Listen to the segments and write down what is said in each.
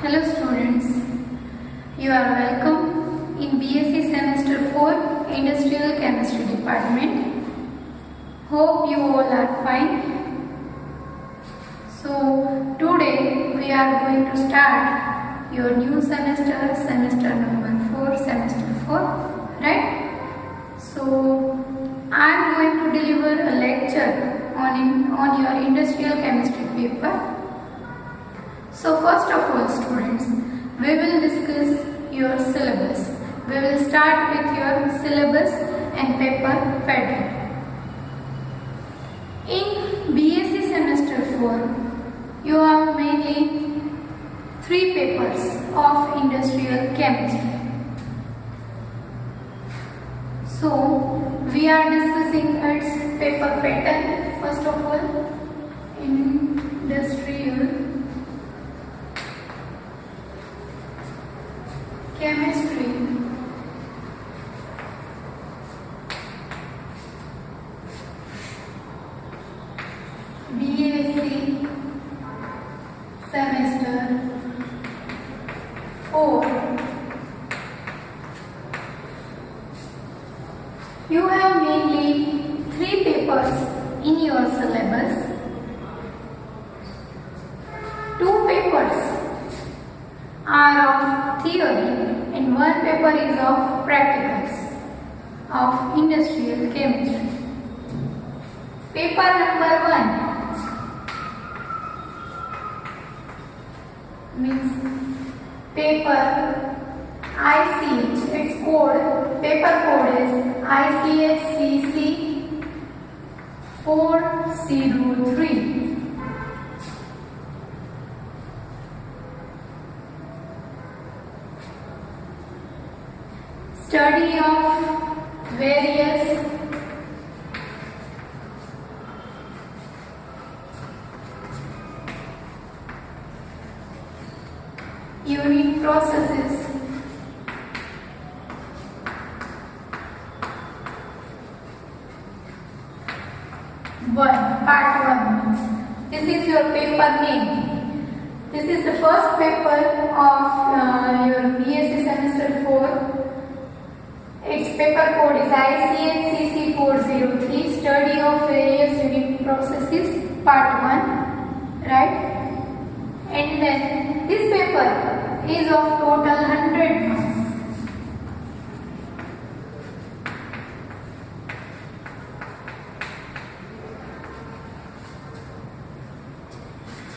Hello students, you are welcome in BSc Semester 4 Industrial Chemistry Department. Hope you all are fine. So today we are going to start your new semester, semester number 4, semester 4, right? So I am going to deliver a lecture on your industrial chemistry paper. So first of all students, we will discuss your syllabus. We will start with your syllabus and paper pattern. In BSc semester 4, you have mainly 3 papers of industrial chemistry. So we are discussing its paper pattern. First of all, industrial chemistry. BSc semester 4. You have mainly 3 papers in your syllabus. 2 papers are of theory and 1 paper is of practicals of industrial chemistry. Paper number 1 means paper ICH, its code, paper code is ICH-CC 403. Study of various unit processes. Part 1 means this is your paper name. This is the first paper of your BSc semester 4. Its paper code is ICH-CC 403, Study of Various Unit Processes, Part 1, right? And then this paper is of total 100 marks.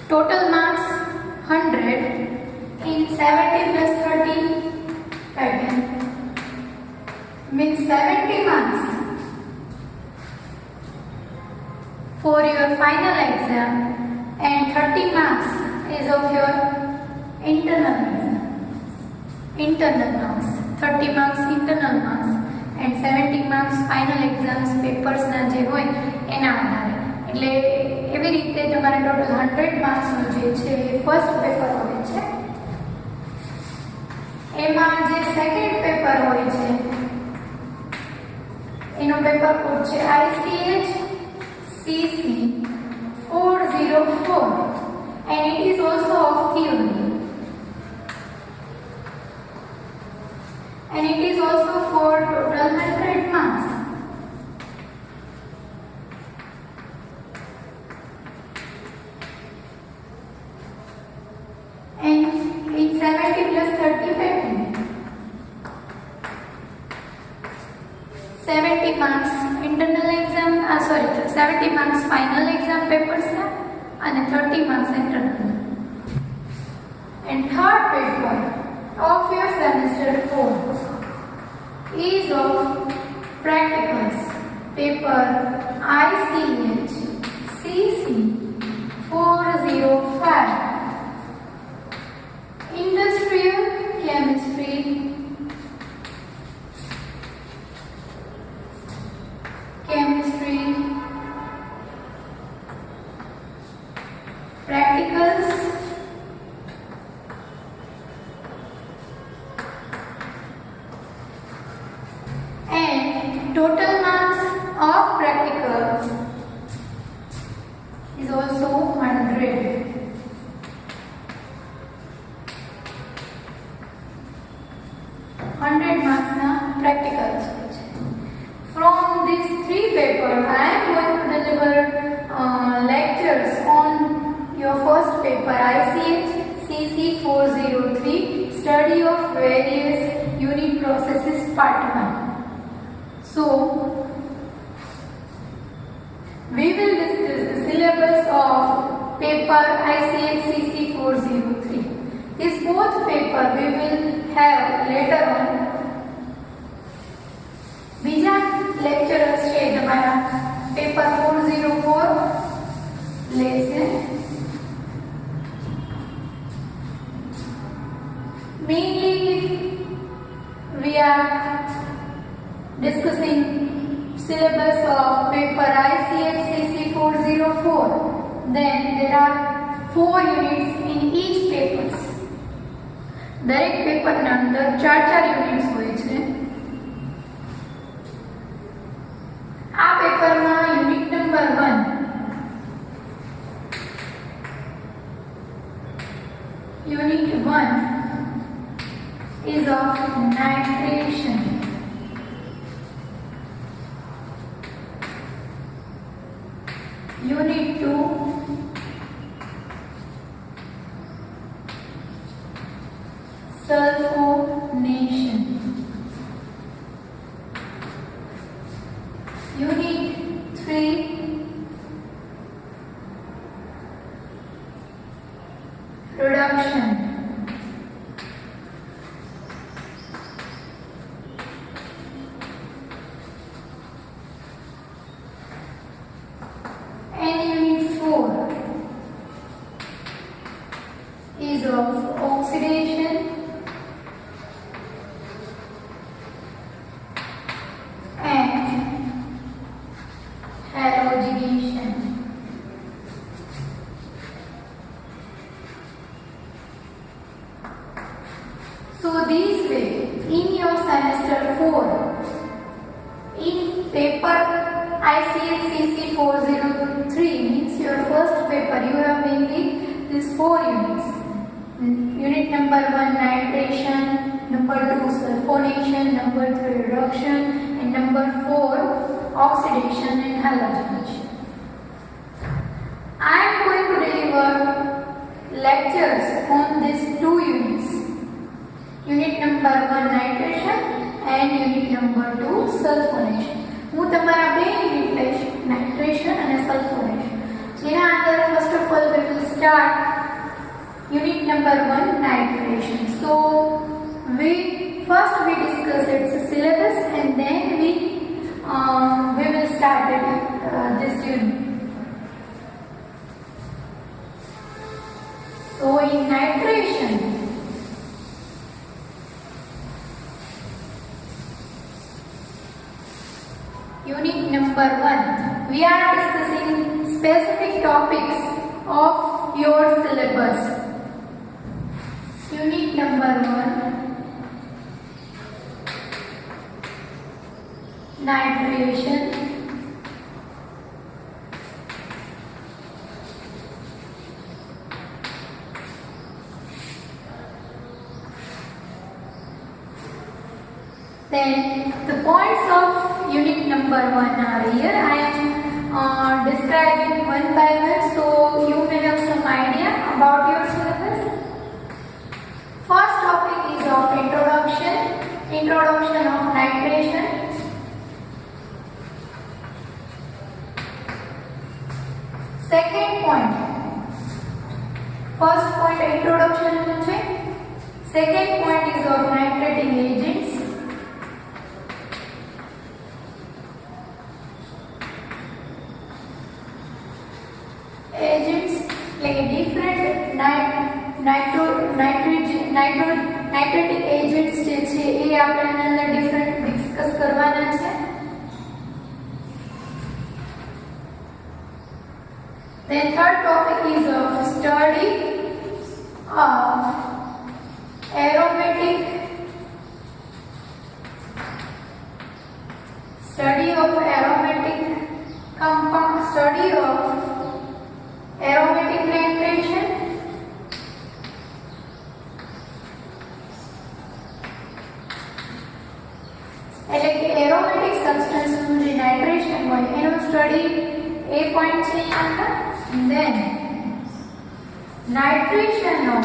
Total marks 100 in 70 plus 30 pattern. Means 70 marks for your final exam and 30 marks is of your internal exam. Internal marks, 30 marks internal marks and 70 marks final exams papers ના જે હોય એના આધારે. એટલે એવી રીતે તમારે total 100 marks નો જે છે એ ફર્સ્ટ પેપર હોય છે. એમાં જે સેકન્ડ પેપર હોય છે એનો પેપર કોડ છે ICH-CC 404 and it is also of theory and it is also for total 100 marks. And in 70 plus 30 pattern. 70 marks internal exam, 70 marks final exam papers and 30 marks internal. And third paper of your semester 4 is of practicals, paper ICH-CC 405, Industrial Chemistry. Practicals and total marks of practicals is also 100. paper ICH CC 403 study of various unit processes part 1. So we will discuss the syllabus of paper ICH CC 403. This both paper we will have later on. બીજા લેક્ચરર્સ છે તમારા paper 404 લેશે. Mainly we are discussing syllabus of paper ICH CC 404. Then there are 4 units in each papers. દરેક પેપરના અંદર 4 units હોય છે. આ પેપરમાં unit number 1 Unit 1 is of nitration. Unit 2 sulfonation. Unit 3 reduction. And Unit 4 is of oxidation and halogenation. So this way, in your semester 4, in paper ICH CC 403 means your first paper, you have mainly these 4 units. Unit number 1 nitration, number 2 sulfonation, number 3 reduction, and number 4 oxidation and halogenation. I am going to deliver lectures on these 2 units. Unit number 1 nitration and unit number 2 sulfonation. હું તમારા બે unit લઈશ, nitration અને સલ્ફોનેશન. જેના અંદર first of all we will start unit number 1 nitration. So we discuss its syllabus and then we will start this unit. So in nitration, unit number 1, we are discussing specific topics of your syllabus. Unit number 1 nitration. Then the points of unit number 1 are here. I am describing one by one, so you may have some idea about your syllabus. First topic is of introduction of nitration. Second point, first point introduction છે. Second point is of nitrating agents. Agents like different nitrating agents જે છે એ આપણે આના અંદર different discuss કરવાના છે. Then third topic is of study of aromatic compound, study of aromatic nitration. એટલે કે એરોમેટિક સબસ્ટન્સનું જે નાઇટ્રેશન હોય એનો સ્ટડી એ પોઈન્ટ છે અહીંયા. Then nitration of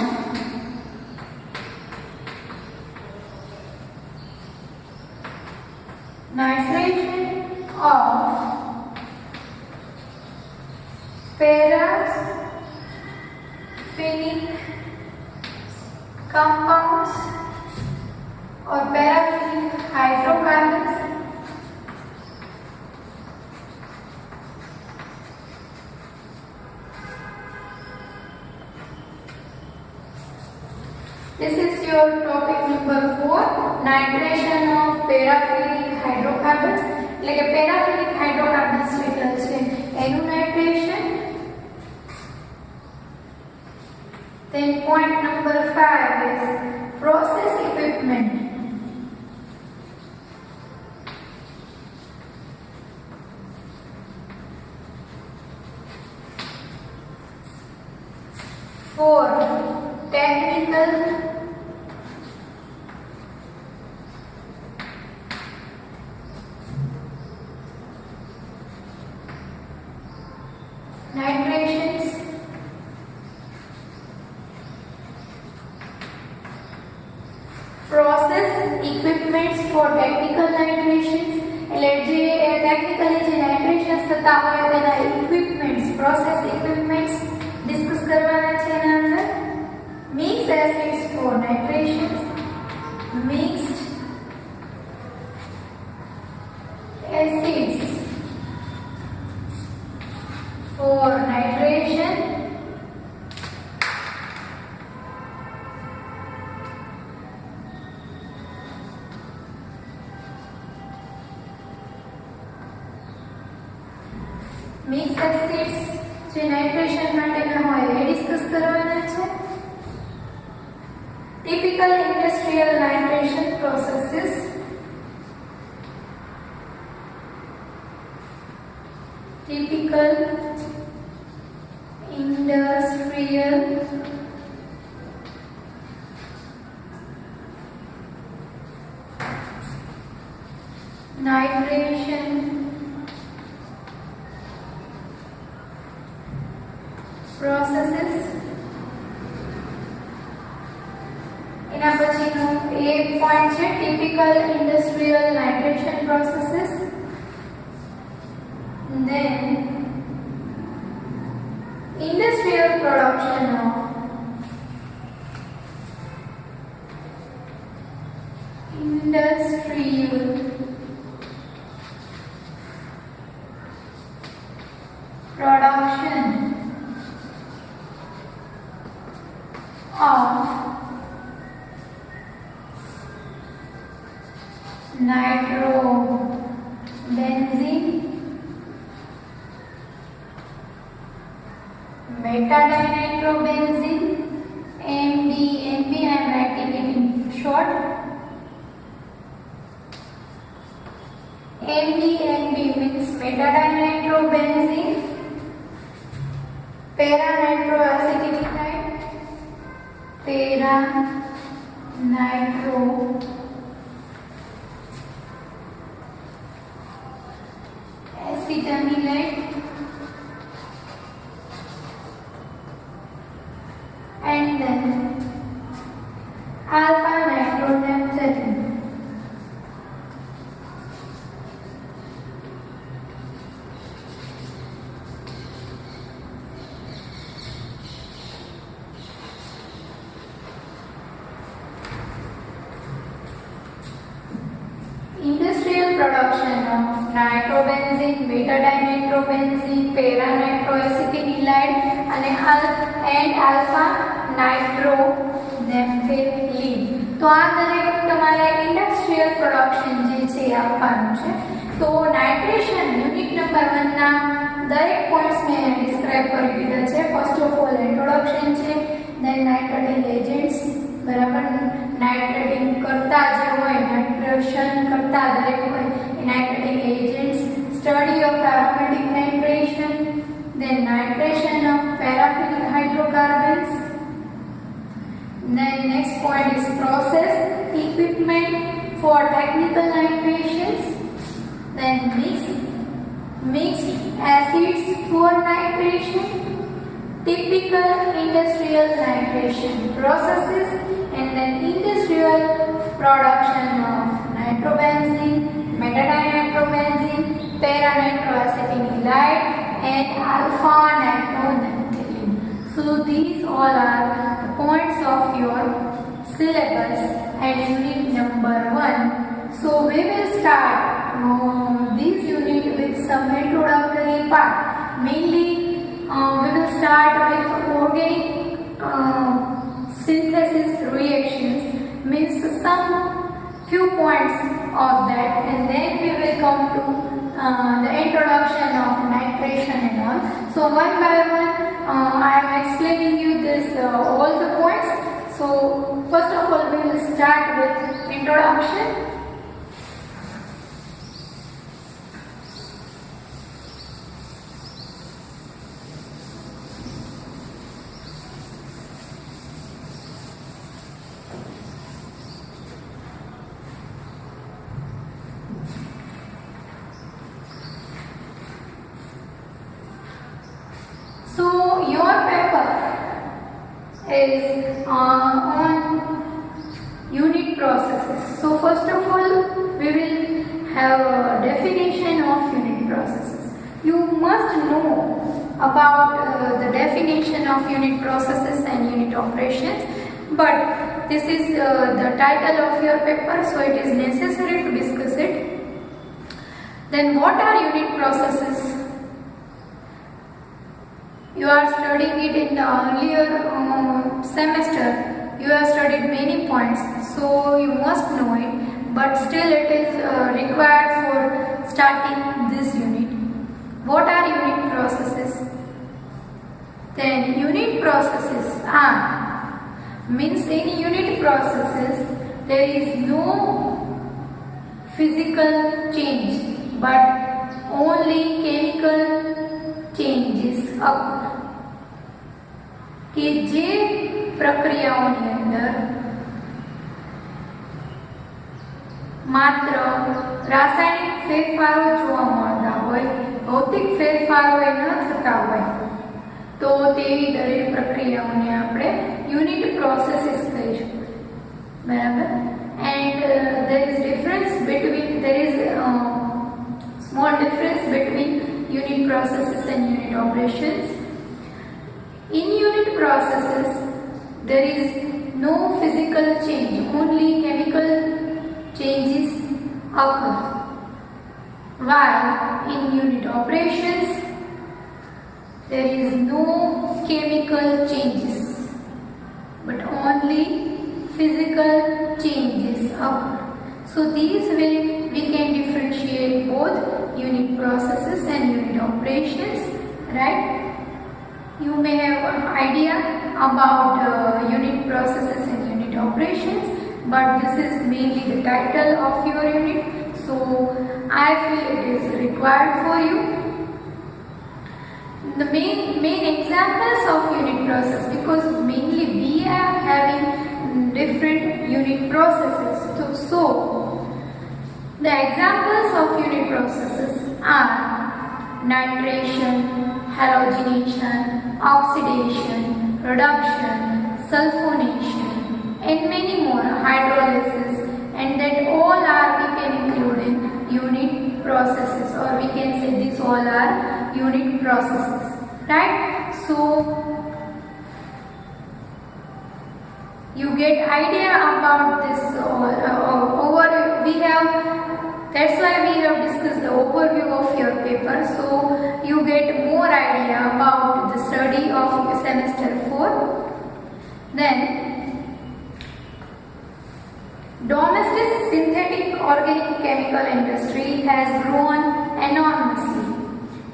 paraphilic compounds or paraphilic hydrocarbons. This is your topic number 4, nitration of paraphilic hydrocarbons. એટલે કે paraphilic hydrocarbons એટલે છે એનું nitration. Then point number 5 is process equipment. For technical nitrations. Process equipments for technical nitrations એટલે જે technically જે નાઇટ્રેશન્સ થતા હોય તેના equipments, process equipments ડિસ્કસ કરવાના છે એના અંદર. Mixed acids for nitrations, mixed acids for nitration. Mixed acids જે નાઇટ્રેશન માટેના હોય એ ડિસ્કસ કરવાના છે. Typical industrial nitration processes. Typical industrial nitration processes. એના પછીનો એક પોઈન્ટ છે typical industrial nitration processes. Then industrial production of industrial production of nitrobenzene, metadinitrobenzene, MDNB, I am writing it in short. MDNB means metadinitrobenzene, para-nitroacetinide, para-nitroacetamide, and then alpha-nitronaphthalene. Industrial production of nitrobenzene, beta-dinitrobenzene, para-nitroacetamide and alpha-nitronaphthalene. તો આ દરેક તમારે industrial production જે છે એ આપવાનું છે. તો nitration unit number 1 ના દરેક પોઈન્ટ્સ મેં ડિસ્ક્રાઇબ કરી દીધા છે. ફર્સ્ટ ઓફ ઓલ ઇન્ટ્રોડક્શન છે, દેન નાઇટ્રેટિંગ એજન્ટ્સ, બરાબર, નાઇટ્રેટિંગ કરતા જે હોય, નાઇટ્રેશન કરતા દરેક હોય એ nitrating agents, study of aromatic nitration, then nitration of paraphilic hydrocarbons. Then next point is process equipment for technical nitrations, then mixed acids for nitration, typical industrial nitration processes, and then industrial production of nitrobenzene, metanitrobenzene, para-nitroacetanilide, and alpha-nitronaphthalene. So these all are the points of your syllabus and unit number 1. So we will start this unit with some introductory part. Mainly we will start with organic synthesis reactions, means some few points of that, and then we will come to the introduction of nitration and all. So one by one I am explaining you this all the points. So first of all we will start with introduction. So your paper is on unit processes. So first of all we will have a definition of unit processes. You must know about the definition of unit processes and unit operations, but this is the title of your paper, so it is necessary to discuss it. Then what are unit processes? You are studying it in the earlier semester. You have studied many points, so you must know it, but still it is required for starting this unit. What are unit processes? Then unit processes are, means in unit processes there is no physical change but only chemical changes occur. कि जे प्रक्रियाओनी अंदर मात्र रासायनिक फेरफारो जोवा मळता होय, भौतिक फेरफारो न थता होय, तो तेवी दरेक प्रक्रियाओने आपणे यूनिट प्रोसेसेस कहीशुं. बराबर. And there is difference between, there is small difference between unit processes and unit operations. In unit processes there is no physical change, only chemical changes occur, while in unit operations there is no chemical changes but only physical changes occur. So these way we can differentiate both unit processes and unit operations, right? You may have an idea about unit processes and unit operations, but this is mainly the title of your unit, so I feel it is required for you. The main examples of unit process, because mainly we are having different unit processes, so the examples of unit processes are nitration, halogenation, oxidation, reduction, sulfonation, and many more, hydrolysis, and that all are we can include in unit processes, or we can say these all are unit processes, right? So you get idea about this we have, that's why we have discussed the overview of your paper, so you get more idea about the study of semester 4. Then domestic synthetic organic chemical industry has grown enormously.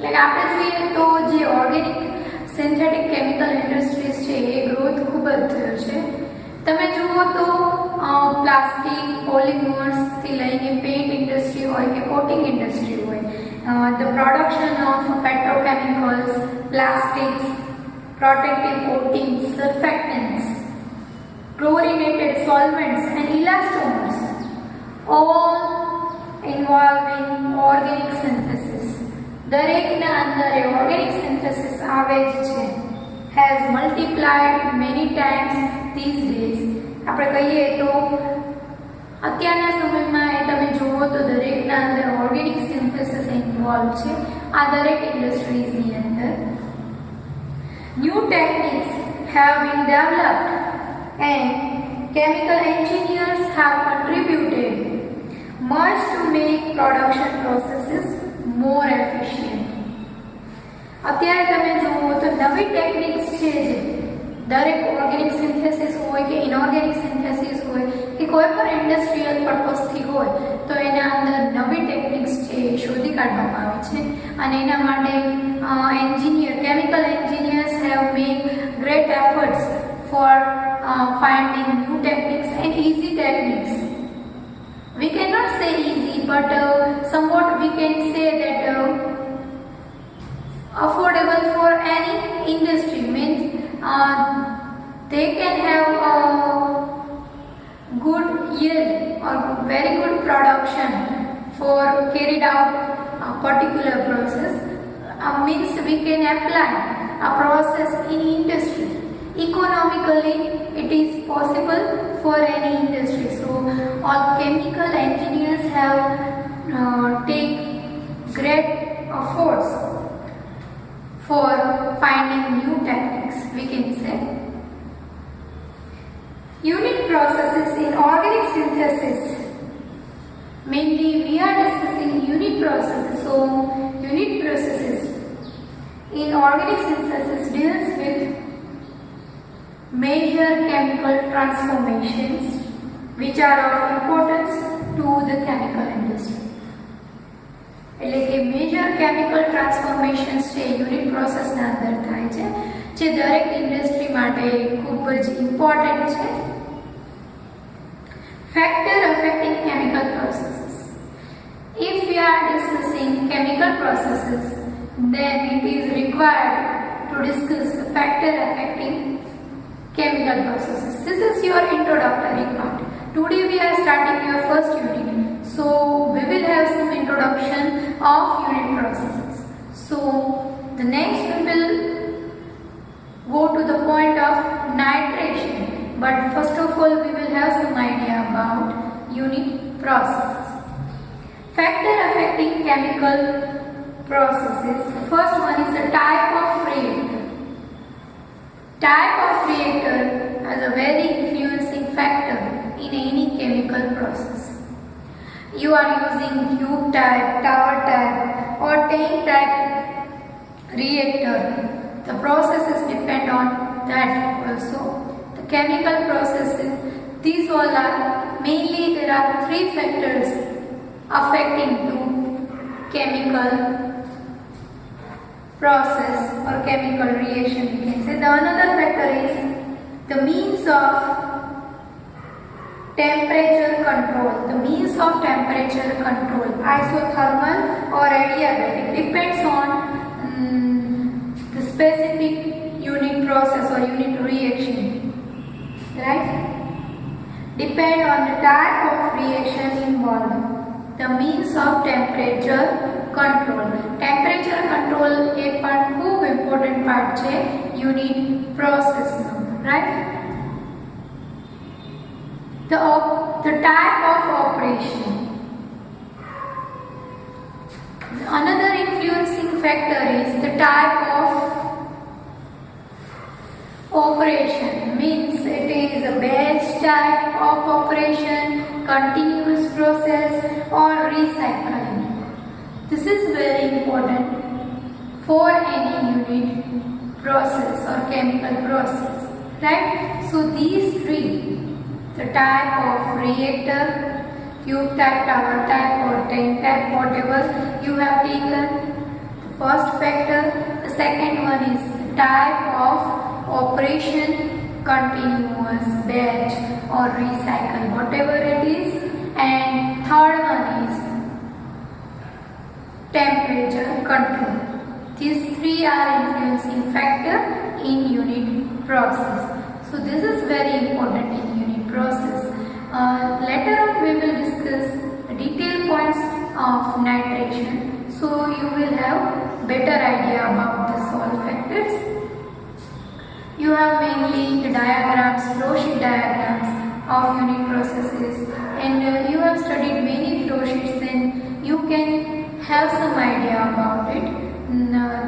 Like આપણે જોઈએ તો જે organic synthetic chemical industries છે એ growth ખૂબ જ થયો છે. તમે જુઓ તો પ્લાસ્ટિક, પોલિમર્સ થી લઈને પેઇન્ટ ઇન્ડસ્ટ્રી હોય કે કોટિંગ ઇન્ડસ્ટ્રી હોય, the production of petrochemicals, plastics, protective coatings, surfactants, chlorinated solvents and elastomers, all involving organic synthesis. દરેકના અંદર ઓર્ગેનિક સિન્થેસિસ આવે જ છે. has multiplied many times these days. આપણે કહીએ તો અત્યારના સમયમાં તમે જુઓ તો દરેકના અંદર ઓર્ગેનિક સિન્થેસિસ ઇન્વોલ્વ છે આ દરેક ઇન્ડસ્ટ્રીઝની અંદર. New techniques have been developed and chemical engineers have contributed much to make production processes more efficient. અત્યારે તમે જુઓ તો નવી ટેકનિક્સ છે જે દરેક ઓર્ગેનિક સિન્થેસિસ હોય કે ઇનઓર્ગેનિક સિન્થેસિસ હોય કે કોઈ પણ ઇન્ડસ્ટ્રીયલ પર્પઝથી હોય તો એના અંદર નવી ટેકનિક્સ છે એ શોધી કાઢવામાં આવે છે અને એના માટે chemical engineers have made great efforts for finding new techniques and easy techniques. We cannot say easy, but somewhat we can say that affordable for any industry, means they can have a good yield or very good production for carried out a particular process. Means we can apply a process in industry. Economically it is possible for any industry. So all chemical engineers have take great efforts for finding new techniques, we can say. Unit processes in organic synthesis. Mainly we are discussing unit processes. So unit processes in organic synthesis deals with major chemical transformations which are of importance to the chemical industry. એટલે કે major chemical transformations છે unit પ્રોસેસના અંદર થાય છે જે દરેક industry માટે ખૂબ જ ઇમ્પોર્ટન્ટ છે. Factor affecting chemical processes. If we are discussing chemical processes, then it is required to discuss the factor affecting chemical processes. This is your introductory part. Today we are starting your first unit. So we will have some introduction of unit processes. So the next we will go to the point of nitration. But first of all we will have some idea about unit processes. Factor affecting chemical processes. The first one is the type of reactor. Type of reactor has a very influencing factor in any chemical process. You are using tube type, tower type or tank type reactor. The processes depend on that also. The chemical processes, these all are mainly there are three factors affecting to chemical process or chemical reaction, we can say. The another factor is the means of temperature control. The means of temperature control, isothermal or adiabatic, depends on the specific unit process or unit reaction, right? Depend on the type of reaction involved. The means of temperature control. Temperature control એ પણ ખૂબ important part છે unit process no, right? The type of operation. Another influencing factor is the type of operation. Means it is a batch type of operation, continuous process or recycling. This is very important for any unit process or chemical process, right? So these three, the type of reactor, tube type, tower type or tank type, whatever you have taken, the first factor. The second one is the type of operation, continuous, batch or recycle, whatever it is. And third one is temperature control. These three are influencing factor in unit process. So this is very important in unit process. Later on we will discuss the detailed points of nitration. So you will have better idea about this all factors. diagrams, flow sheet diagrams of unit processes, and you have studied many flow sheets, then you can have some idea about it.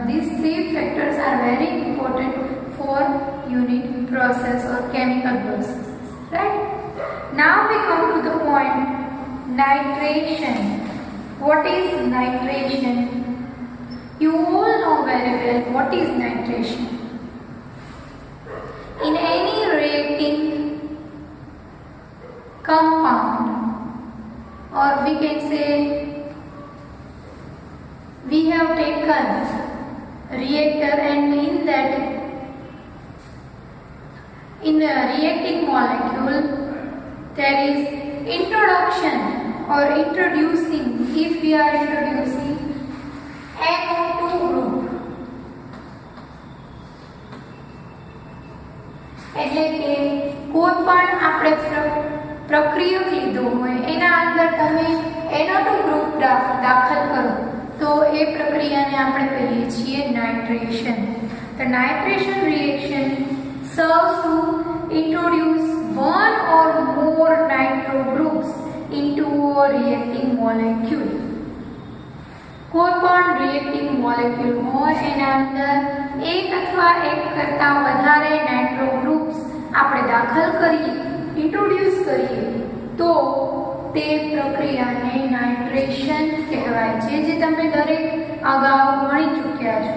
These three factors are very important for unit process or chemical processes, right? Now we come to the point nitration. What is nitration? You all know very well what is nitration. In any reacting compound, or we can say we have taken reactor, and in that, in a reacting molecule there is introduction or introducing, if we are introducing NO2 group, એટલે કે કોઈ પણ આપણે પ્રક્રિયક લીધો હોય એના અંદર તમે NO2 ગ્રુપ દાખલ કરો તો એ પ્રક્રિયાને આપણે કહીએ છીએ nitration. The nitration reaction serves to introduce one or more nitro groups into a reacting molecule. કોઈ પણ reacting molecule હોય એના અંદર એક અથવા એક કરતા વધારે નાઇટ્રો ગ્રુપ્સ આપણે દાખલ કરીએ, ઇન્ટ્રોડ્યુસ કરીએ તો તે પ્રક્રિયાને નાઇટ્રેશન કહેવાય છે, જે તમે દરેક અગાઉ ભણી ચૂક્યા છો.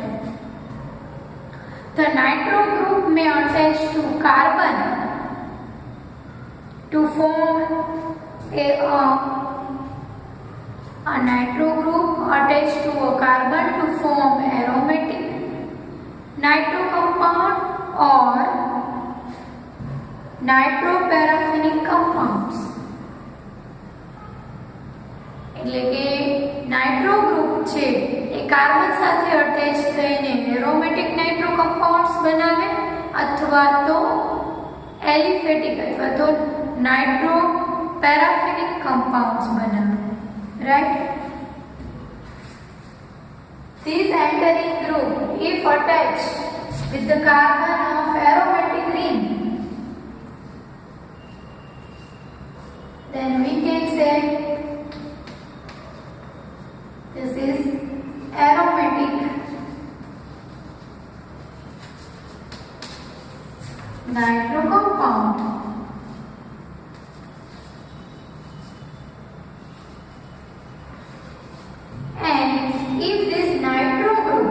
The nitro group may attach to carbon to form a nitro group attached to a carbon to form aromatic nitro compound or nitroparaffinic compounds. એટલે કે નાઇટ્રો ગ્રુપ છે એ કાર્બન સાથે અટેચ થઈને એરોમેટિક નાઇટ્રો કમ્પાઉન્ડ્સ બનાવે અથવા તો aliphatic અથવા તો નાઇટ્રો પેરાફિનિક કમ્પાઉન્ડ્સ બનાવે, right? This entering group, if attached with the carbon of aromatic ring, then we can say this is aromatic nitro compound. And if this nitro group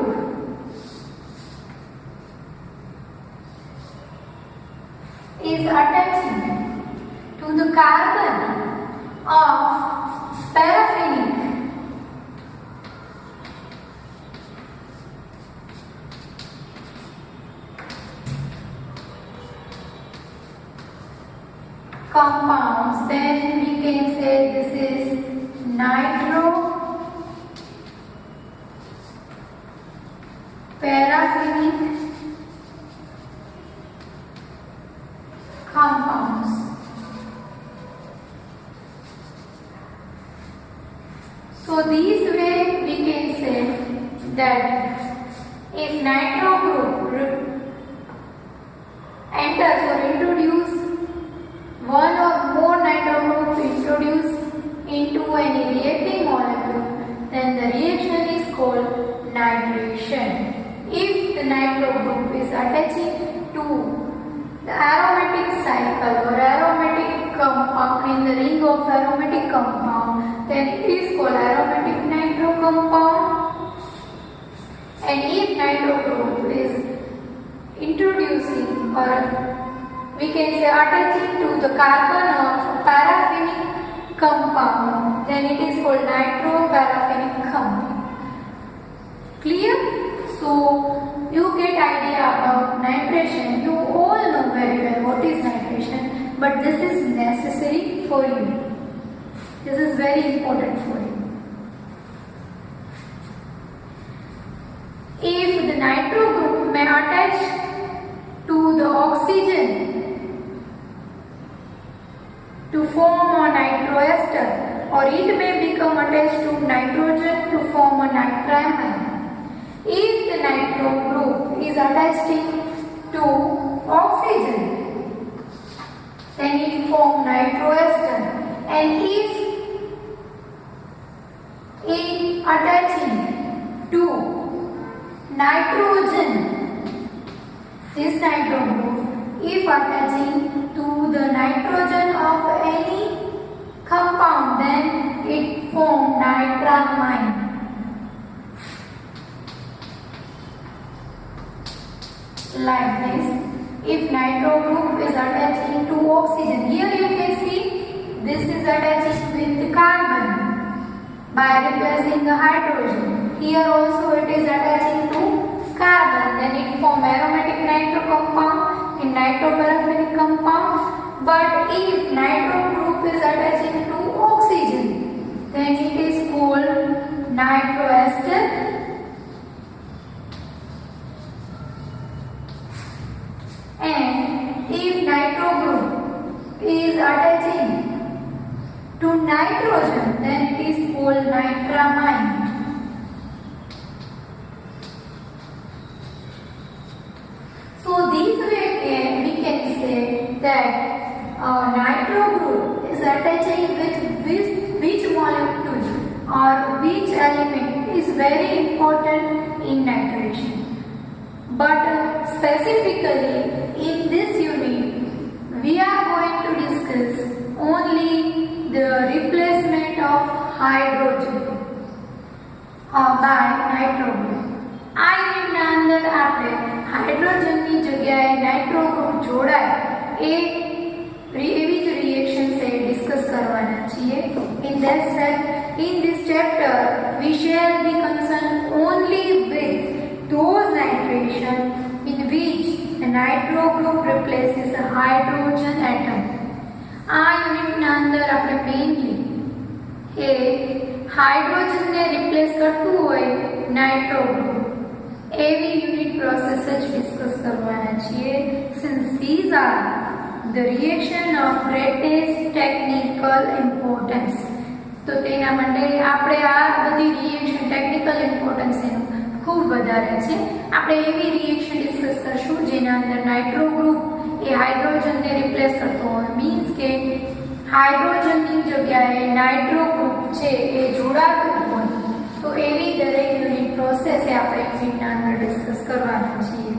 is attaching to the carbon of paraffinic compounds, then we can say this is nitro paraffinic compounds. So this way we can say that if nitro group enters or introduce one or more nitro groups introduced into any reacting molecule, then the reaction is called nitration. If the nitro group is attaching to the aromatic cycle or aromatic compound in the ring of aromatic compound, then it is called aromatic nitro compound. And if nitro group is introducing or we can say attaching to the carbon of paraffinic compound, then it is called nitroparaffinic compound. Clear? So you get idea about nitration. You all know very well what is nitration, but this is necessary for you. This is very important for you. If the nitro group may attach to the oxygen to form a nitroester, or it may become attached to nitrogen to form a nitramine. If the nitro group is attached to oxygen, then it forms nitroester. And if in attaching to nitrogen, this nitro group, if attaching to the nitrogen of any compound, then it forms nitramine. Like this. If nitro group is attaching to oxygen, here you can see this is attaching with the carbon by replacing the hydrogen. Here also it is attaching to carbon, then it forms aromatic nitro compound and nitroparaffinic compound. But if nitro group is attaching to oxygen, then it is called nitroester. And if nitro group is attaching to nitrogen, then it is called nitramine. So this way we can say that nitro group is attaching with which molecule or which element is very important in nitration. But specifically in this unit, we are going to discuss only the replacement of hydrogen by nitro group. આ યુનિટના અંદર આપણે હાઇડ્રોજનની જગ્યાએ nitro group જોડાય એવી જ reaction છે discuss કરવાના છીએ. In this chapter we shall be concerned only with those nitration in which the nitro group replaces a hydrogen atom. આ યુનિટના અંદર આપણે મેઇનલી હાઇડ્રોજન ને રિપ્લેસ કરતું હોય નાઇટ્રો ગ્રુપ એવી યુનિટ પ્રોસેસ જ ડિસ્કસ કરવાના છીએ. Since these are the reaction of greatest technical importance, તો તેના માટે આપણે આ બધી રિએક્શન ટેકનિકલ ઇમ્પોર્ટન્સ એનું ખૂબ વધારે છે. આપણે એવી રિએક્શન ડિસ્કસ કરશું જેના અંદર નાઇટ્રો ગ્રુપ એ હાઇડ્રોજનને રિપ્લેસ કરતો હોય, મીન્સ કે હાઇડ્રોજનની જગ્યાએ નાઇટ્રો ગ્રુપ છે એ જોડાતું હોય. તો એવી દરેક યુનિટ પ્રોસેસ એ આપણે યુનિટના અંદર ડિસ્કસ કરવાના છીએ.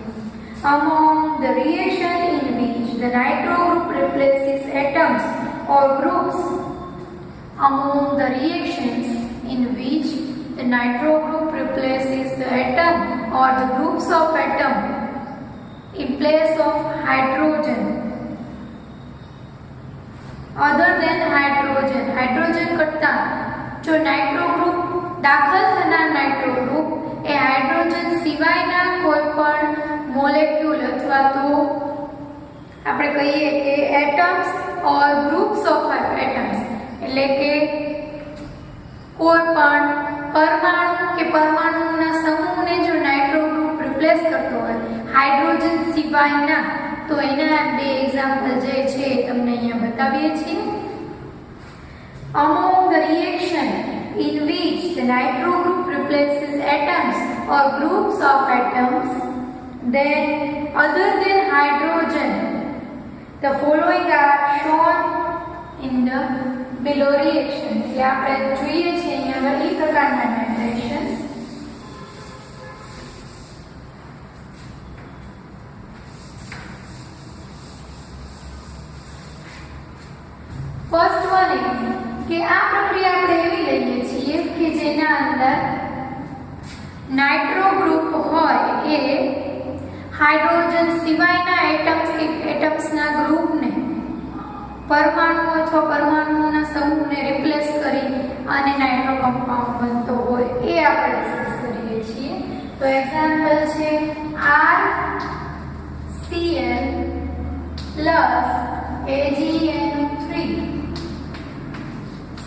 Among the reaction in which the nitro group replaces atoms or groups, among the reactions in which the nitro group replaces the atom or the groups of atom in place of hydrogen other than hydrogen કરતા જો nitro group દાખલ થનાર nitro group એ hydrogen સિવાયના કોઈ પણ molecule અથવા તો આપણે કહીએ કે atoms or groups of atoms એટલે કે કોઈ પણ પરમાણુ કે પરમાણુના સમૂહને જો નાઇટ્રો ગ્રુપ રિપ્લેસ કરતો હોય હાઇડ્રોજન સિવાયના, તો એના બે એક્ઝામ્પલ જે છે તમને અહીંયા બતાવીએ છીએ. Among the reaction in which the nitro group replaces atoms or groups of atoms, then other than hydrogen, the following are shown in the below reaction. એટલે આપણે જોઈએ છીએ અહીંયા આગળ એ પ્રકારના નાઇટ્રેશન્સ. ફર્સ્ટ વન is કે આ પ્રક્રિયા આપણે એવી લઈએ છીએ કે જેના અંદર નાઇટ્રો ગ્રુપ હોય એ હાઇડ્રોજન સિવાયના એટમ્સના ગ્રુપને પરમાણુ અથવા પરમાણુઓના સમૂહને રિપ્લેસ કરી અને નાઇટ્રો કમ્પાઉન્ડ બનતો હોય એ આપણે ડિસ્કસ કરીએ છીએ. તો એક્ઝામ્પલ છે RCl plus AgNO3,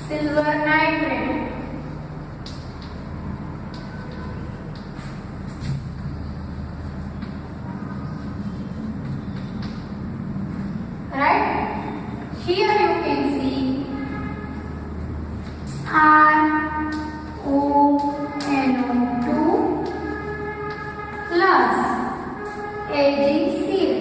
silver nitrate, right? Here you can see RONO2 plus AgCl.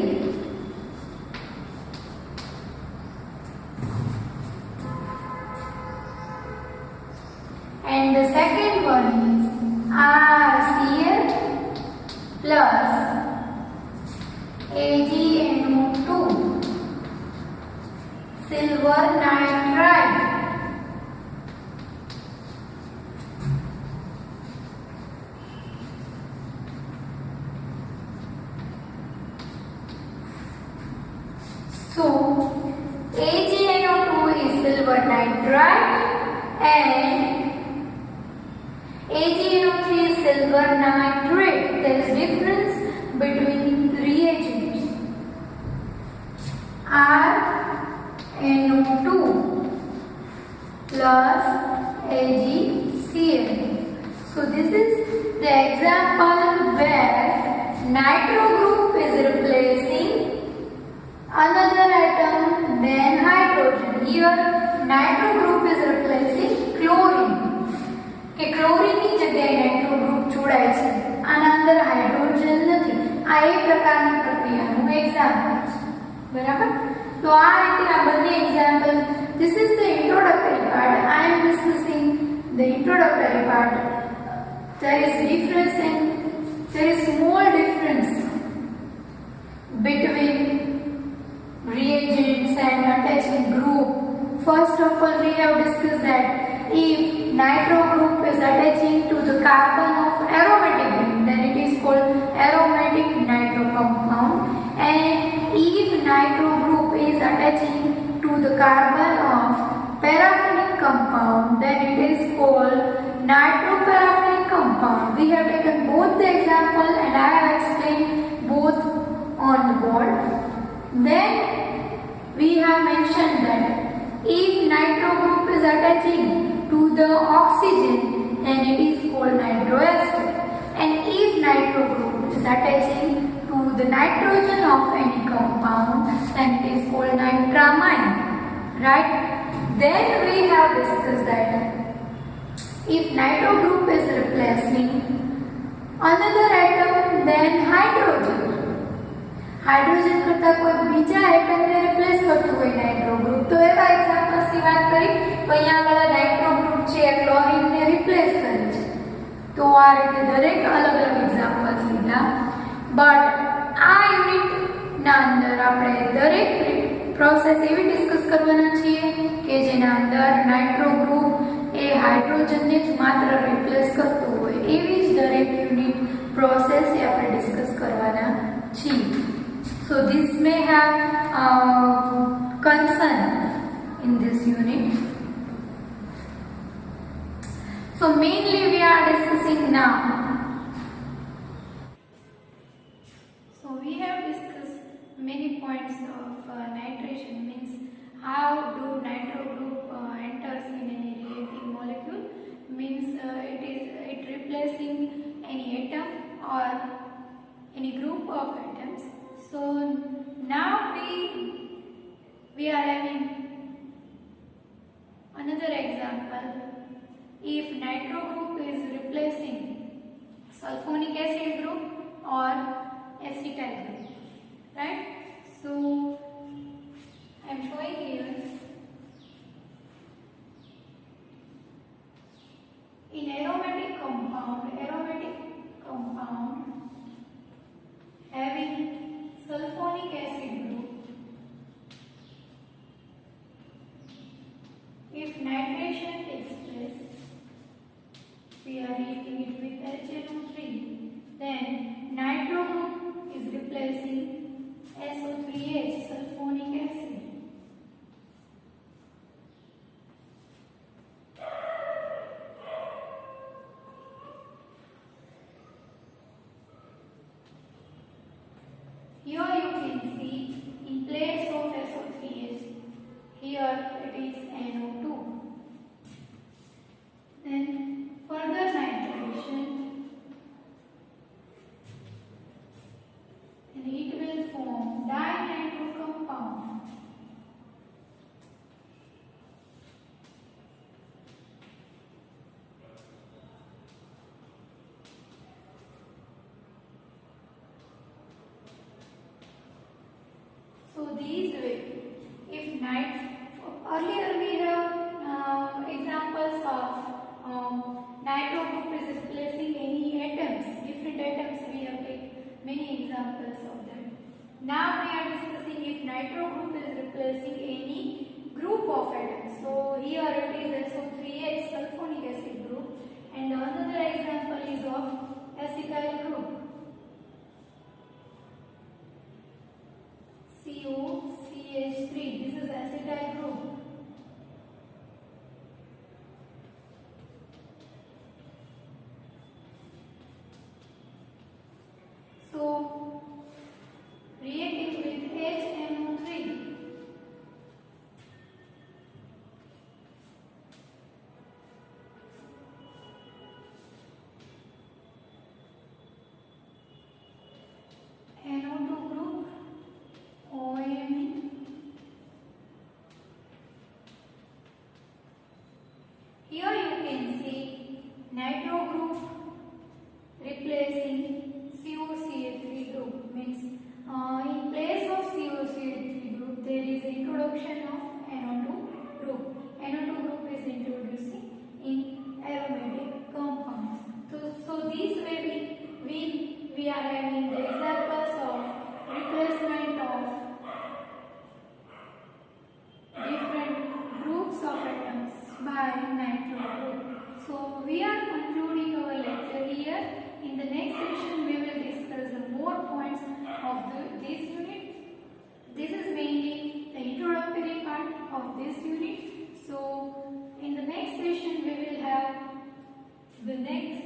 AgNO2, silver nitride. So AgNO2 is silver nitride and AgNO3 is silver nitrate. There is difference between reagents. RNO2 plus AgCl. So this is the example where nitro group is replacing another atom then hydrogen. Here nitro group is replacing chlorine. કે ક્લોરીનની જગ્યાએ nitro group જોડાય છે આના અંદર hydrogen નથી. આ એક પ્રકારની પ્રક્રિયાનું એક્ઝામ્પલ છે. બરાબર? તો આ રીતે આ બંને example. This is the introductory part. I am discussing the introductory part. There is small difference between reagents and attaching group. First of all, we have discussed that if nitro group is attaching to the carbon of aromatic group, then it is called aromatic nitro compound. And if nitro group is attaching to the carbon of paraffinic compound, then it is called nitroparaffinic compound. We have taken both the example and I have explained both on the board. Then we have mentioned that if nitro group is attaching to the oxygen, then it is called nitroester. And if nitro group is attaching to the nitrogen of any compound, then it is called nitramine. Right? Then we have discussed that if nitro group is replacing another atom, then hydrogen. Hydrogen કરતા કોઈ બીજા એટમને replace કરતું હોય nitro group, તો એવા examples ની વાત કરી તો અહીંયા આગળ નાઇટ્રો ગ્રુપ છે ક્લોરીન ને રિપ્લેસ કરે છે. તો આ રીતે દરેક અલગ અલગ એક્ઝામ્પલ્સ લીધા. બટ આ યુનિટ ના અંદર આપણે દરેક પ્રોસેસ એવી ડિસ્કસ કરવાના છીએ કે જેના અંદર નાઇટ્રો ગ્રુપ એ હાઇડ્રોજનને જ માત્ર રિપ્લેસ કરતું હોય. એવી જ દરેક યુનિટ પ્રોસેસ એ આપણે ડિસ્કસ કરવાના છીએ. So this may have concern in this unit. So mainly we are discussing now. So we have discussed many points of nitration, means how do nitro group enters in any reacting molecule, means it replacing any atom or any group of atoms. So now we are having another example. If nitro group is replacing sulfonic acid group or acetyl group, right? So I am showing here in aromatic compound having sulfonic acid group, if nitration takes place, we are reacting it with HNO3, then nitro group is replacing SO3H, sulfonic acid. Here you can see in place of SO3H, here it is NO2. Then further nitration, and it will form dinitro compound. So these way, if earlier we replacing any group of atoms. So here it is SO3H sulfonic acid group, and another example is of acetyl group. COCH3. This is acetyl group. So reacting with HNO3. NO2 group, OMe. Here you can see nitro group replacing COCH3 group, means in place of COCH3 group there is introduction of NO2 group. NO2 group is introducing in aromatic compounds. So this way we are having the examples of replacement of different groups of atoms by nitro group. So we are concluding our lecture here. In the next session we will discuss the more points of this unit. This is mainly the introductory part of this unit. So in the next session we will have the next